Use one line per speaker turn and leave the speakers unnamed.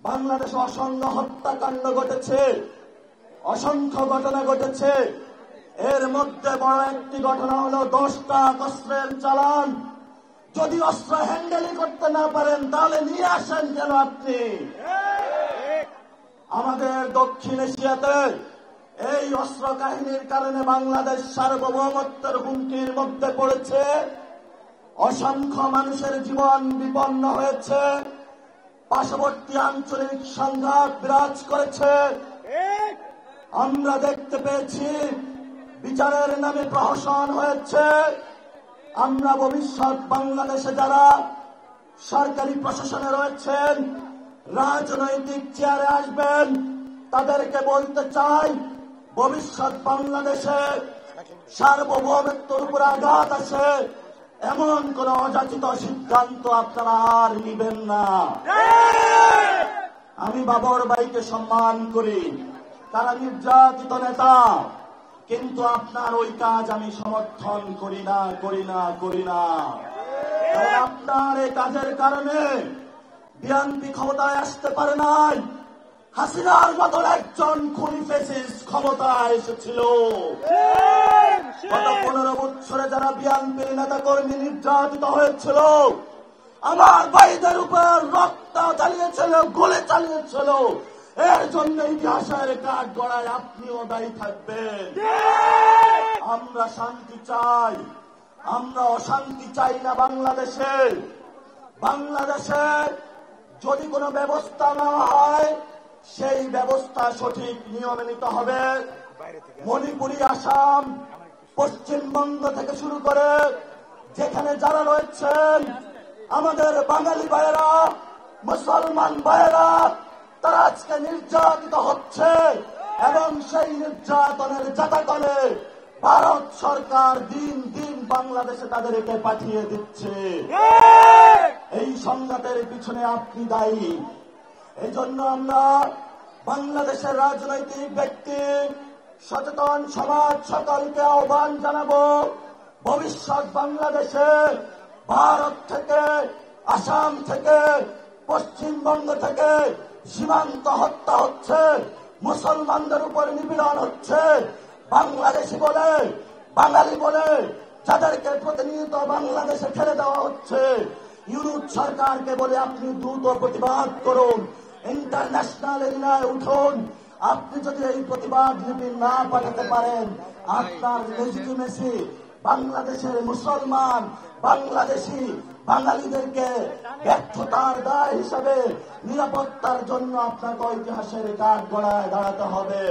বাংলাদেশে অসংখ্য হত্যাকাণ্ড ঘটেছে, অসংখ্য ঘটনা ঘটেছে। এর মধ্যে বড় একটি ঘটনা হলো 10টা অস্ত্রের চালান। যদি অস্ত্র হ্যান্ডেলই করতে না পারেন তাহলে নিয়ে আসেন কেন আপনি? আমাদের দক্ষিণ এশিয়াতে এই অস্ত্র কাহিনীর কারণে বাংলাদেশ সার্বভৌমত্বের হুমকির মধ্যে পড়েছে। অসংখ্য মানুষের জীবন বিপন্ন হয়েছে, পার্শ্ববর্তী আঞ্চলিক সংঘাত বিরাজ করেছে। আমরা দেখতে পেয়েছি বিচারের নামে প্রহসন হয়েছে। আমরা ভবিষ্যৎ বাংলাদেশে যারা সরকারি প্রশাসনে রয়েছেন, রাজনৈতিক চেয়ারে আসবেন, তাদেরকে বলতে চাই, ভবিষ্যৎ বাংলাদেশে সার্বভৌমত্বের উপর আঘাত আসে এমন কোন অযাচিত সিদ্ধান্ত আপনারা আর নিবেন না। আমি বাবর ভাইকে সম্মান করি, তারা নির্যাতিত নেতা, কিন্তু আপনার ওই কাজ আমি সমর্থন করি না। কারণ আপনার এই কাজের কারণে বিএনপি ক্ষমতায় আসতে পারে নাই। হাসিনার মতন একজন খুনি ফ্যাসিস্ট ক্ষমতায় এসেছিল। গত 15 বছরে যারা বিএনপির নেতা কর্মী নির্যাতিত হয়েছিল, আমার ভাইদের উপর রক্ত চালিয়েছিল, গুলি চালিয়েছিল, এর জন্য ইতিহাসের কাঠ গড়ায় আপনিও দায়ী থাকবেন। আমরা শান্তি চাই, আমরা অশান্তি চাই না। বাংলাদেশে যদি কোনো ব্যবস্থা নেওয়া হয়, সেই ব্যবস্থা সঠিক নিয়মে নিতে হবে। মণিপুরি, আসাম, পশ্চিমবঙ্গ থেকে শুরু করে যেখানে যারা রয়েছেন, আমাদের বাঙালি ভাইয়েরা, মুসলমান ভাইয়েরা, তারা আজকে নির্যাতিত হচ্ছে এবং সেই নির্যাতনের যাতাকলে ভারত সরকার দিন দিন বাংলাদেশে তাদেরকে পাঠিয়ে দিচ্ছে। এই সংঘাতের পিছনে আপনি দায়ী। এই জন্য আমরা বাংলাদেশের রাজনৈতিক ব্যক্তি, সচেতন সমাজ সকলকে আহ্বান জানাবো, ভবিষ্যৎ বাংলাদেশে ভারত থেকে, আসাম থেকে, পশ্চিমবঙ্গ থেকে সীমান্ত হত্যা হচ্ছে, মুসলমানদের উপর নিপীড়ন হচ্ছে। বাংলাদেশি বলে, বাঙালি বলে যাদেরকে প্রতিনিয়ত বাংলাদেশে ছেড়ে দেওয়া হচ্ছে, ইউরোপ সরকারকে বলে আপনি দ্রুত প্রতিবাদ করুন, ইন্টারন্যাশনাল এরিয়ায় উঠুন। আপনি যদি এই প্রতিবাদ লিপি না পাঠাতে পারেন, আপনার লেজিটিমেসি বাংলাদেশের মুসলমান, বাংলাদেশি বাঙালিদেরকে ব্যর্থতার দায় হিসাবে নিরাপত্তার জন্য আপনাকে ইতিহাসের কাঠ গড়ায় দাঁড়াতে হবে।